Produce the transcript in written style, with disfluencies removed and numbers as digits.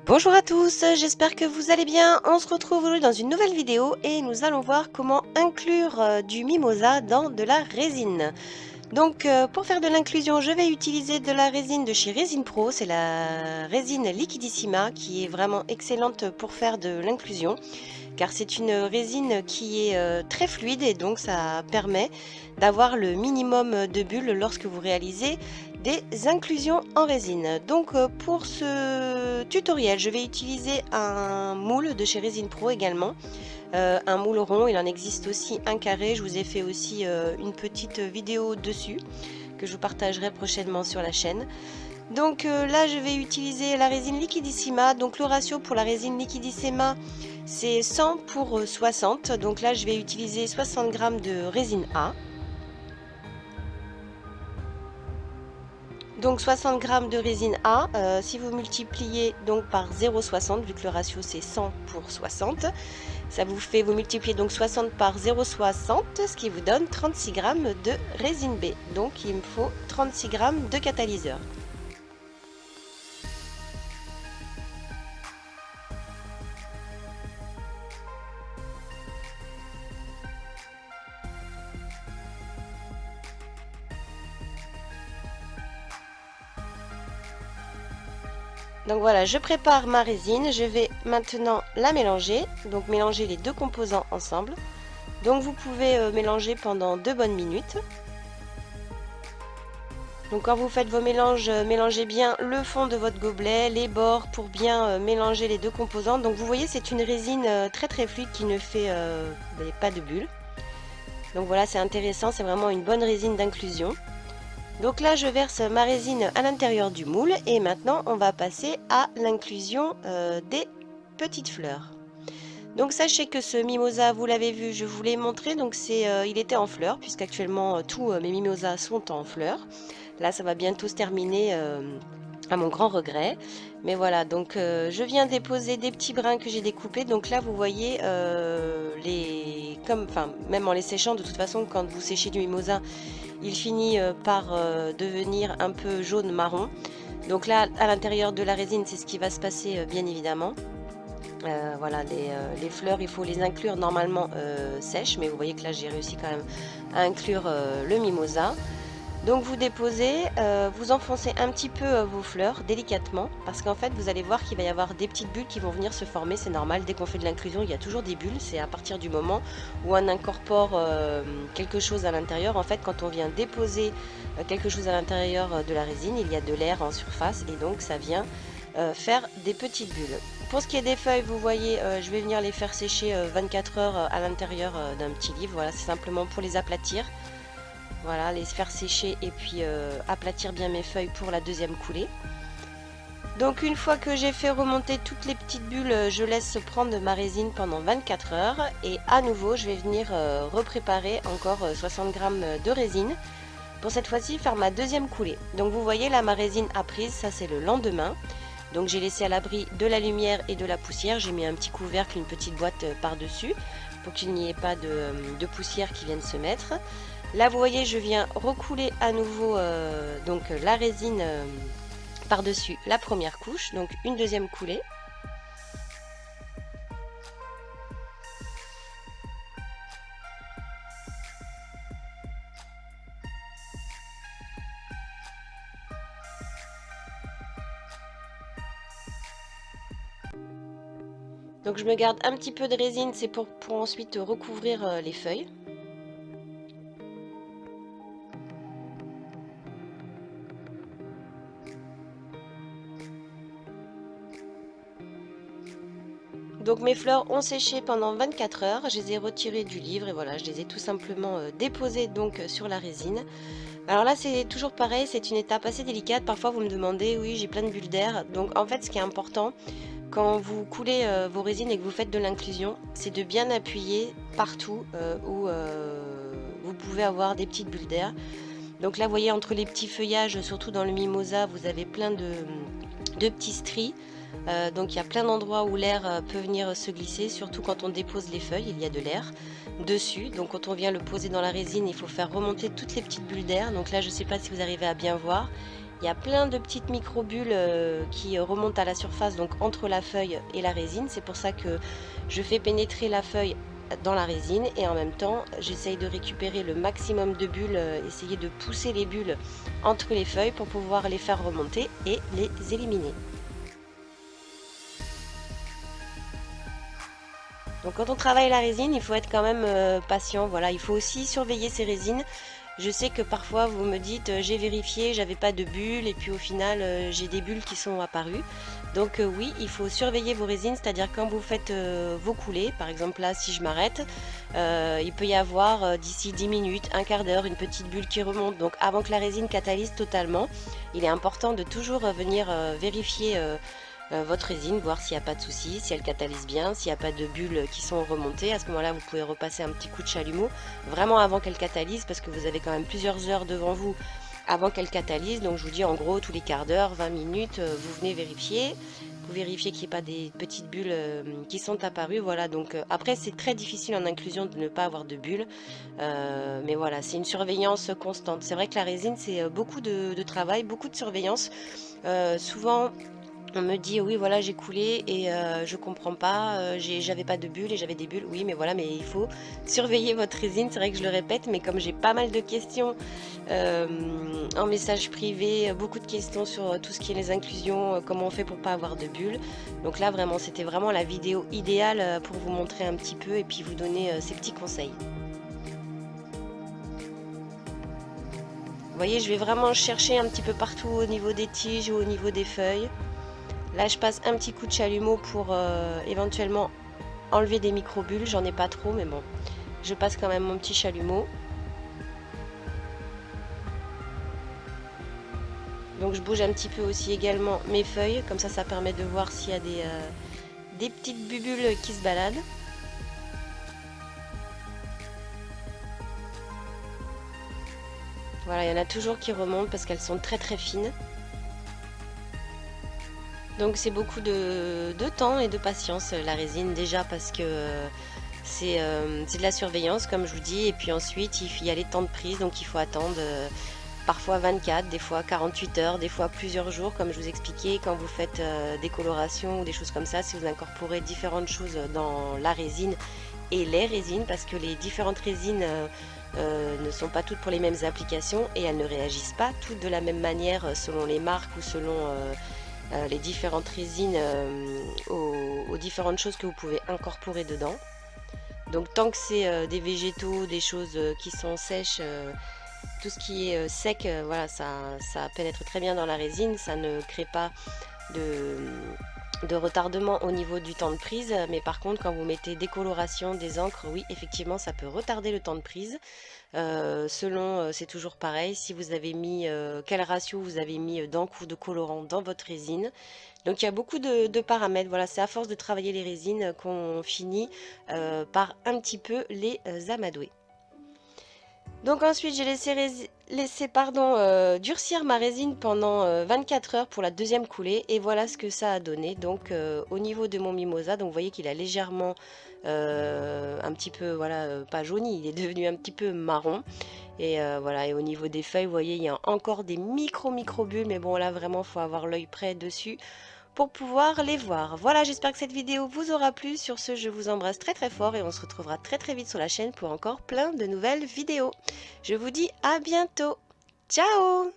Bonjour à tous, j'espère que vous allez bien. On se retrouve aujourd'hui dans une nouvelle vidéo et nous allons voir comment inclure du mimosa dans de la résine. Donc pour faire de l'inclusion, je vais utiliser de la résine de chez Resin Pro, c'est la résine Liquidissima qui est vraiment excellente pour faire de l'inclusion. Car c'est une résine qui est très fluide et donc ça permet d'avoir le minimum de bulles lorsque vous réalisez des inclusions en résine. Donc pour ce tutoriel, je vais utiliser un moule de chez Resin Pro également. Un moule rond, il en existe aussi un carré, je vous ai fait aussi une petite vidéo dessus que je vous partagerai prochainement sur la chaîne. Donc là je vais utiliser la résine Liquidissima, donc le ratio pour la résine Liquidissima c'est 100 pour 60, donc là je vais utiliser 60 g de résine A. Donc 60 g de résine A, si vous multipliez donc par 0,60 vu que le ratio c'est 100 pour 60, ça vous fait, vous multipliez donc 60 par 0,60, ce qui vous donne 36 g de résine B. Donc il me faut 36 g de catalyseur. Donc voilà, je prépare ma résine, je vais maintenant la mélanger, donc mélanger les deux composants ensemble. Donc vous pouvez mélanger pendant 2 bonnes minutes. Donc quand vous faites vos mélanges, mélangez bien le fond de votre gobelet, les bords pour bien mélanger les deux composants. Donc vous voyez, c'est une résine très fluide qui ne fait pas de bulles. Donc voilà, c'est intéressant, c'est vraiment une bonne résine d'inclusion. Donc là je verse ma résine à l'intérieur du moule et maintenant on va passer à l'inclusion des petites fleurs. Donc sachez que ce mimosa, vous l'avez vu, je vous l'ai montré, donc il était en fleurs puisqu'actuellement tous mes mimosas sont en fleurs. Là ça va bientôt se terminer à mon grand regret. Mais voilà, donc je viens déposer des petits brins que j'ai découpés. Donc là vous voyez même en les séchant, de toute façon quand vous séchez du mimosa, il finit par devenir un peu jaune marron. Donc là à l'intérieur de la résine c'est ce qui va se passer bien évidemment. Voilà, les fleurs il faut les inclure normalement sèches, mais vous voyez que là j'ai réussi quand même à inclure le mimosa. Donc vous déposez, vous enfoncez un petit peu vos fleurs délicatement parce qu'en fait vous allez voir qu'il va y avoir des petites bulles qui vont venir se former, c'est normal, dès qu'on fait de l'inclusion il y a toujours des bulles, c'est à partir du moment où on incorpore quelque chose à l'intérieur. En fait quand on vient déposer quelque chose à l'intérieur de la résine, il y a de l'air en surface et donc ça vient faire des petites bulles. Pour ce qui est des feuilles, vous voyez, je vais venir les faire sécher 24 heures à l'intérieur d'un petit livre, voilà, c'est simplement pour les aplatir. Voilà, les faire sécher et puis aplatir bien mes feuilles pour la deuxième coulée. Donc une fois que j'ai fait remonter toutes les petites bulles, je laisse prendre ma résine pendant 24 heures. Et à nouveau, je vais venir repréparer encore 60 g de résine. Pour cette fois-ci, faire ma deuxième coulée. Donc vous voyez là, ma résine a prise, ça c'est le lendemain. Donc j'ai laissé à l'abri de la lumière et de la poussière. J'ai mis un petit couvercle, une petite boîte par-dessus pour qu'il n'y ait pas de poussière qui vienne se mettre. Là vous voyez je viens recouler à nouveau donc la résine par-dessus la première couche, donc une deuxième coulée. Donc je me garde un petit peu de résine, c'est pour ensuite recouvrir les feuilles. Donc mes fleurs ont séché pendant 24 heures, je les ai retirées du livre et voilà, je les ai tout simplement déposées donc sur la résine. Alors là c'est toujours pareil, c'est une étape assez délicate, parfois vous me demandez, oui j'ai plein de bulles d'air, donc en fait ce qui est important quand vous coulez vos résines et que vous faites de l'inclusion, c'est de bien appuyer partout où vous pouvez avoir des petites bulles d'air. Donc là vous voyez entre les petits feuillages, surtout dans le mimosa, vous avez plein de petits stries. Donc il y a plein d'endroits où l'air peut venir se glisser, surtout quand on dépose les feuilles, il y a de l'air dessus. Donc quand on vient le poser dans la résine, il faut faire remonter toutes les petites bulles d'air. Donc là je ne sais pas si vous arrivez à bien voir, il il y a plein de petites micro-bulles qui remontent à la surface, donc entre la feuille et la résine. C'est pour ça que je fais pénétrer la feuille dans la résine et en même temps j'essaye de récupérer le maximum de bulles, essayer de pousser les bulles entre les feuilles pour pouvoir les faire remonter et les éliminer. Donc quand on travaille la résine, il faut être quand même patient. Voilà, il faut aussi surveiller ces résines. Je sais que parfois vous me dites j'ai vérifié, j'avais pas de bulles et puis au final j'ai des bulles qui sont apparues. Donc oui, il faut surveiller vos résines, c'est-à-dire quand vous faites vos coulées, par exemple là si je m'arrête, il peut y avoir d'ici 10 minutes, un quart d'heure, une petite bulle qui remonte. Donc avant que la résine catalyse totalement, il est important de toujours venir vérifier votre résine, voir s'il n'y a pas de souci, si elle catalyse bien, s'il n'y a pas de bulles qui sont remontées. À ce moment-là, vous pouvez repasser un petit coup de chalumeau, vraiment avant qu'elle catalyse, parce que vous avez quand même plusieurs heures devant vous avant qu'elle catalyse. Donc je vous dis en gros, tous les quarts d'heure, 20 minutes, vous venez vérifier. Vous vérifiez qu'il n'y ait pas des petites bulles qui sont apparues. Voilà, donc après c'est très difficile en inclusion de ne pas avoir de bulles. Mais voilà, c'est une surveillance constante. C'est vrai que la résine, c'est beaucoup de travail, beaucoup de surveillance. Souvent, on me dit oui voilà j'ai coulé et je comprends pas, j'avais pas de bulles et j'avais des bulles. Oui mais voilà, mais il faut surveiller votre résine, c'est vrai que je le répète, mais comme j'ai pas mal de questions en message privé, beaucoup de questions sur tout ce qui est les inclusions, comment on fait pour pas avoir de bulles. Donc là vraiment c'était vraiment la vidéo idéale pour vous montrer un petit peu et puis vous donner ces petits conseils. Vous voyez, je vais vraiment chercher un petit peu partout au niveau des tiges ou au niveau des feuilles. Là, je passe un petit coup de chalumeau pour éventuellement enlever des micro-bulles. J'en ai pas trop, mais bon, je passe quand même mon petit chalumeau. Donc, je bouge un petit peu aussi également mes feuilles. Comme ça permet de voir s'il y a des petites bulles qui se baladent. Voilà, il y en a toujours qui remontent parce qu'elles sont très très fines. Donc c'est beaucoup de temps et de patience la résine, déjà parce que c'est de la surveillance comme je vous dis, et puis ensuite il y a les temps de prise, donc il faut attendre parfois 24, des fois 48 heures, des fois plusieurs jours comme je vous expliquais quand vous faites des colorations ou des choses comme ça, si vous incorporez différentes choses dans la résine et les résines, parce que les différentes résines ne sont pas toutes pour les mêmes applications et elles ne réagissent pas toutes de la même manière selon les marques ou selon les différentes résines aux différentes choses que vous pouvez incorporer dedans. Donc tant que c'est des végétaux, des choses qui sont sèches, tout ce qui est sec, voilà, ça pénètre très bien dans la résine, ça ne crée pas de retardement au niveau du temps de prise. Mais par contre, quand vous mettez des colorations, des encres, oui, effectivement, ça peut retarder le temps de prise. Selon, c'est toujours pareil, si vous avez mis, quel ratio vous avez mis d'encre ou de colorant dans votre résine. Donc il y a beaucoup de paramètres, voilà, c'est à force de travailler les résines qu'on finit par un petit peu les amadouer. Donc ensuite j'ai laissé durcir ma résine pendant 24 heures pour la deuxième coulée et voilà ce que ça a donné. Donc au niveau de mon mimosa, donc vous voyez qu'il a légèrement un petit peu, voilà, pas jauni, il est devenu un petit peu marron. Et voilà, et au niveau des feuilles, vous voyez, il y a encore des micro bulles, mais bon là vraiment il faut avoir l'œil près dessus pour pouvoir les voir. Voilà, j'espère que cette vidéo vous aura plu. Sur ce, je vous embrasse très très fort et on se retrouvera très très vite sur la chaîne pour encore plein de nouvelles vidéos. Je vous dis à bientôt. Ciao!